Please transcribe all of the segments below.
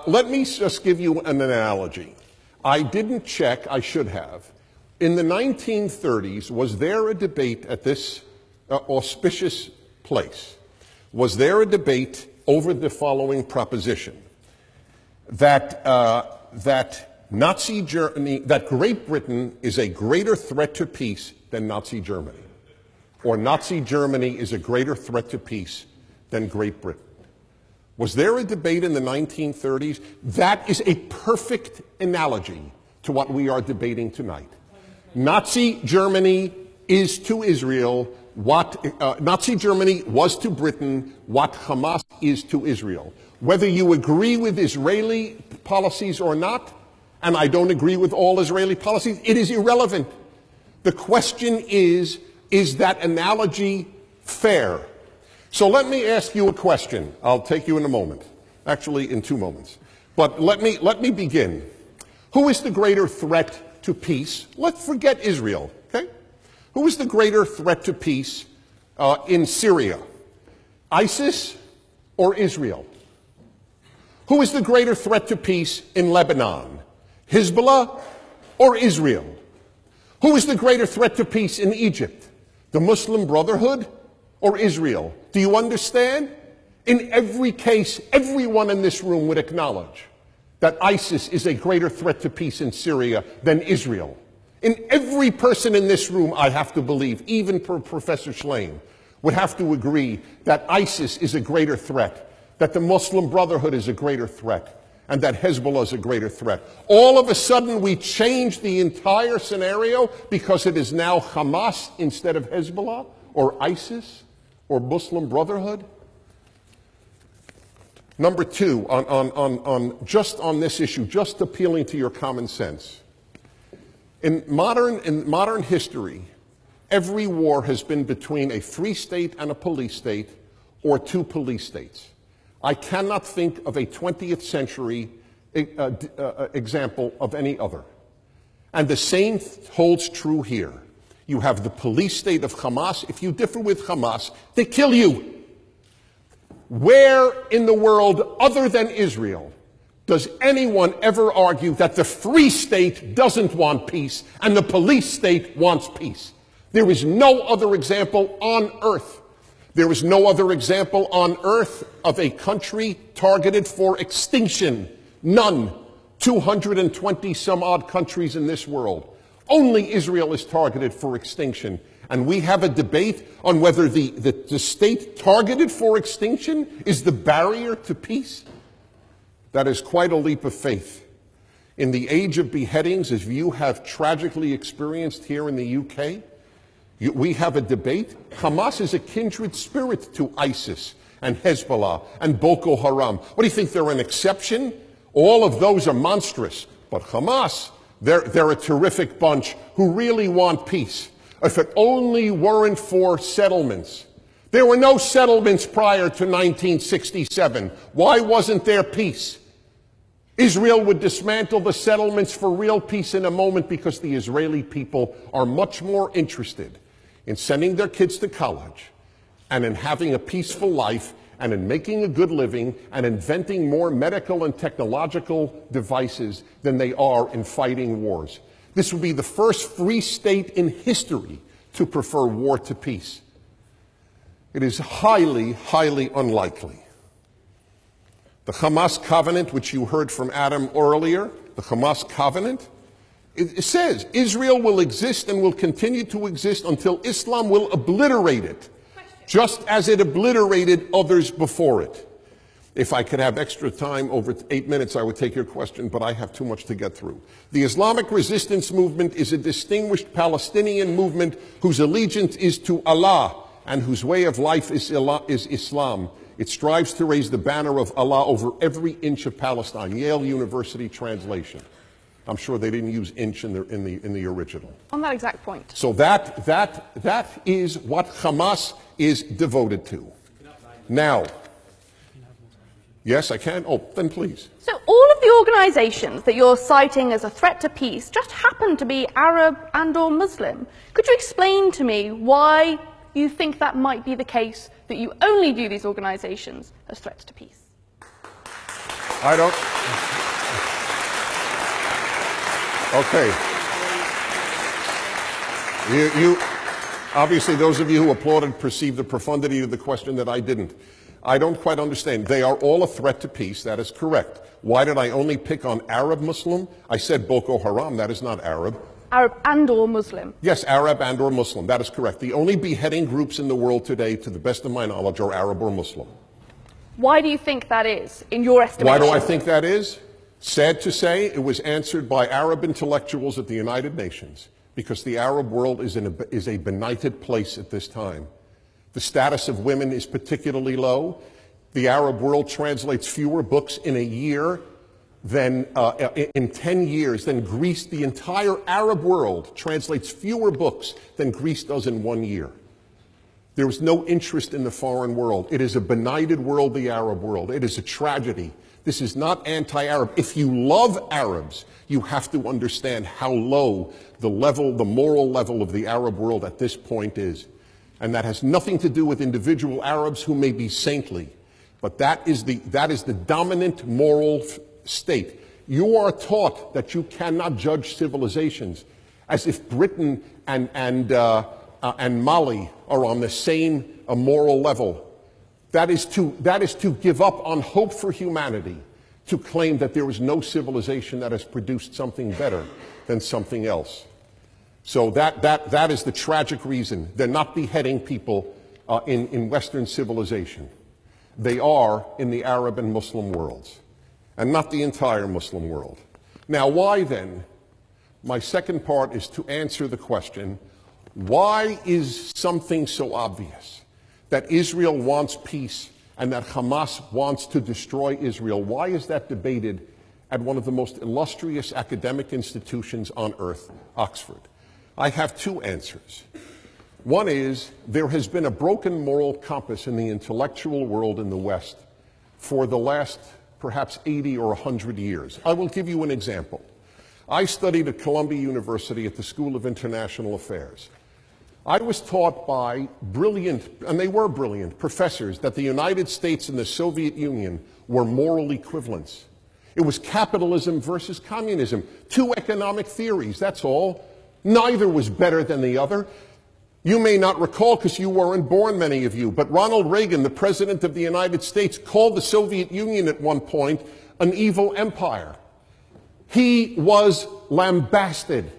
Let me just give you an analogy. I didn't check, I should have. In the 1930s, was there a debate at this auspicious place? Was there a debate over the following proposition? That Nazi Germany, that Great Britain is a greater threat to peace than Nazi Germany, or Nazi Germany is a greater threat to peace than Great Britain. Was there a debate in the 1930s? That is a perfect analogy to what we are debating tonight. Nazi Germany is to Israel what Nazi Germany was to Britain, what Hamas is to Israel. Whether you agree with Israeli policies or not, and I don't agree with all Israeli policies, it is irrelevant. The question is that analogy fair? So let me ask you a question. I'll take you in a moment. Actually, in 2 moments. But let me begin. Who is the greater threat to peace? Let's forget Israel, okay? Who is the greater threat to peace in Syria? ISIS or Israel? Who is the greater threat to peace in Lebanon? Hezbollah or Israel? Who is the greater threat to peace in Egypt? The Muslim Brotherhood or Israel? Do you understand? In every case, everyone in this room would acknowledge that ISIS is a greater threat to peace in Syria than Israel. In every person in this room, I have to believe, even Professor Schlein, would have to agree that ISIS is a greater threat, that the Muslim Brotherhood is a greater threat, and that Hezbollah is a greater threat. All of a sudden, we change the entire scenario because it is now Hamas instead of Hezbollah, or ISIS, or Muslim Brotherhood. Number two, just on this issue, just appealing to your common sense. In modern history, every war has been between a free state and a police state, or two police states. I cannot think of a 20th century example of any other. And the same holds true here. You have the police state of Hamas. If you differ with Hamas, they kill you. Where in the world other than Israel does anyone ever argue that the free state doesn't want peace and the police state wants peace? There is no other example on earth. There is no other example on earth of a country targeted for extinction. None. 220 some odd countries in this world. Only Israel is targeted for extinction. And we have a debate on whether the state targeted for extinction is the barrier to peace. That is quite a leap of faith. In the age of beheadings, as you have tragically experienced here in the UK, we have a debate. Hamas is a kindred spirit to ISIS and Hezbollah and Boko Haram. What do you think, they're an exception? All of those are monstrous. But Hamas, they're a terrific bunch who really want peace. If it only weren't for settlements. There were no settlements prior to 1967. Why wasn't there peace? Israel would dismantle the settlements for real peace in a moment because the Israeli people are much more interested in sending their kids to college and in having a peaceful life and in making a good living and inventing more medical and technological devices than they are in fighting wars. This would be the first free state in history to prefer war to peace. It is highly, highly unlikely. The Hamas covenant, which you heard from Adam earlier, the Hamas covenant, it says Israel will exist and will continue to exist until Islam will obliterate it, just as it obliterated others before it. If I could have extra time, over 8 minutes, I would take your question, but I have too much to get through. The Islamic resistance movement is a distinguished Palestinian movement whose allegiance is to Allah and whose way of life is Islam. It strives to raise the banner of Allah over every inch of Palestine. Yale University translation. I'm sure they didn't use inch in the original. On that exact point. So that is what Hamas is devoted to. Now, yes, I can. Oh, then please. So all of the organizations that you're citing as a threat to peace just happen to be Arab and or Muslim. Could you explain to me why you think that might be the case, that you only view these organizations as threats to peace? I don't. Okay. You obviously, those of you who applauded perceived the profundity of the question that I didn't. I don't quite understand. They are all a threat to peace. That is correct. Why did I only pick on Arab Muslim? I said Boko Haram. That is not Arab. Arab and or Muslim. Yes, Arab and or Muslim. That is correct. The only beheading groups in the world today, to the best of my knowledge, are Arab or Muslim. Why do you think that is, in your estimation? Why do I think that is? Sad to say, it was answered by Arab intellectuals at the United Nations, because the Arab world is a benighted place at this time. The status of women is particularly low. The Arab world translates fewer books in a year than in 10 years than Greece. The entire Arab world translates fewer books than Greece does in 1 year. There is no interest in the foreign world. It is a benighted world, the Arab world. It is a tragedy. This is not anti-Arab. If you love Arabs, you have to understand how low the moral level of the Arab world at this point is. And that has nothing to do with individual Arabs who may be saintly. But that is the dominant moral state. You are taught that you cannot judge civilizations as if Britain and Mali are on the same moral level. That is to give up on hope for humanity, to claim that there is no civilization that has produced something better than something else. So that is the tragic reason. They're not beheading people in Western civilization. They are in the Arab and Muslim worlds, and not the entire Muslim world. Now, why then? My second part is to answer the question, why is something so obvious, that Israel wants peace and that Hamas wants to destroy Israel? Why is that debated at one of the most illustrious academic institutions on earth, Oxford? I have two answers. One is, there has been a broken moral compass in the intellectual world in the West for the last perhaps 80 or 100 years. I will give you an example. I studied at Columbia University at the School of International Affairs. I was taught by brilliant, and they were brilliant, professors that the United States and the Soviet Union were moral equivalents. It was capitalism versus communism. Two economic theories, that's all. Neither was better than the other. You may not recall, because you weren't born, many of you, but Ronald Reagan, the President of the United States, called the Soviet Union at one point an evil empire. He was lambasted.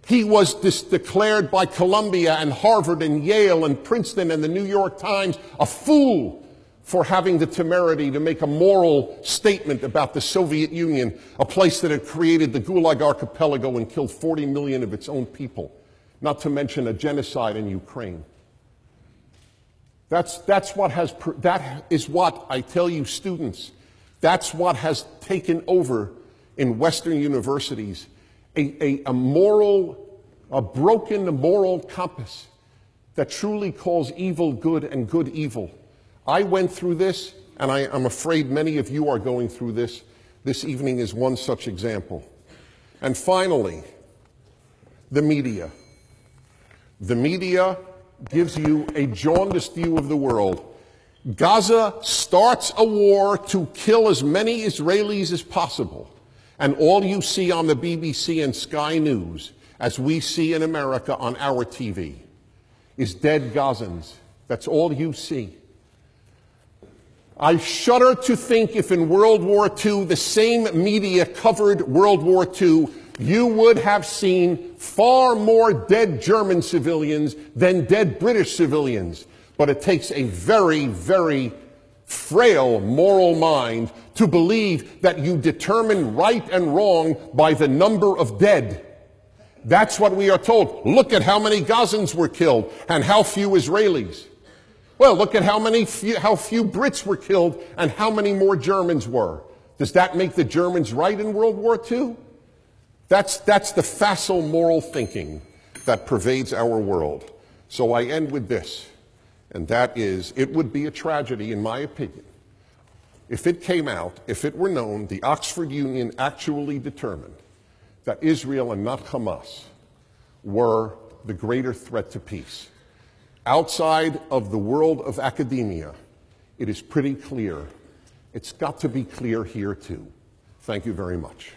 He was declared by Columbia and Harvard and Yale and Princeton and the New York Times a fool for having the temerity to make a moral statement about the Soviet Union, a place that had created the Gulag Archipelago and killed 40 million of its own people, not to mention a genocide in Ukraine. That is what I tell you, students, that's what has taken over in Western universities, a broken moral compass that truly calls evil good and good evil. I went through this, and I'm afraid many of you are going through this. This evening is one such example. And finally, the media. The media gives you a jaundiced view of the world. Gaza starts a war to kill as many Israelis as possible. And all you see on the BBC and Sky News, as we see in America on our TV, is dead Gazans. That's all you see. I shudder to think if in World War II the same media covered World War II, you would have seen far more dead German civilians than dead British civilians. But it takes a very, very frail moral mind to believe that you determine right and wrong by the number of dead. That's what we are told. Look at how many Gazans were killed and how few Israelis. Well, look at how few Brits were killed and how many more Germans were. Does that make the Germans right in World War II? That's the facile moral thinking that pervades our world. So I end with this, and that is, it would be a tragedy, in my opinion, if it came out, if it were known, the Oxford Union actually determined that Israel and not Hamas were the greater threat to peace. Outside of the world of academia, it is pretty clear. It's got to be clear here too. Thank you very much.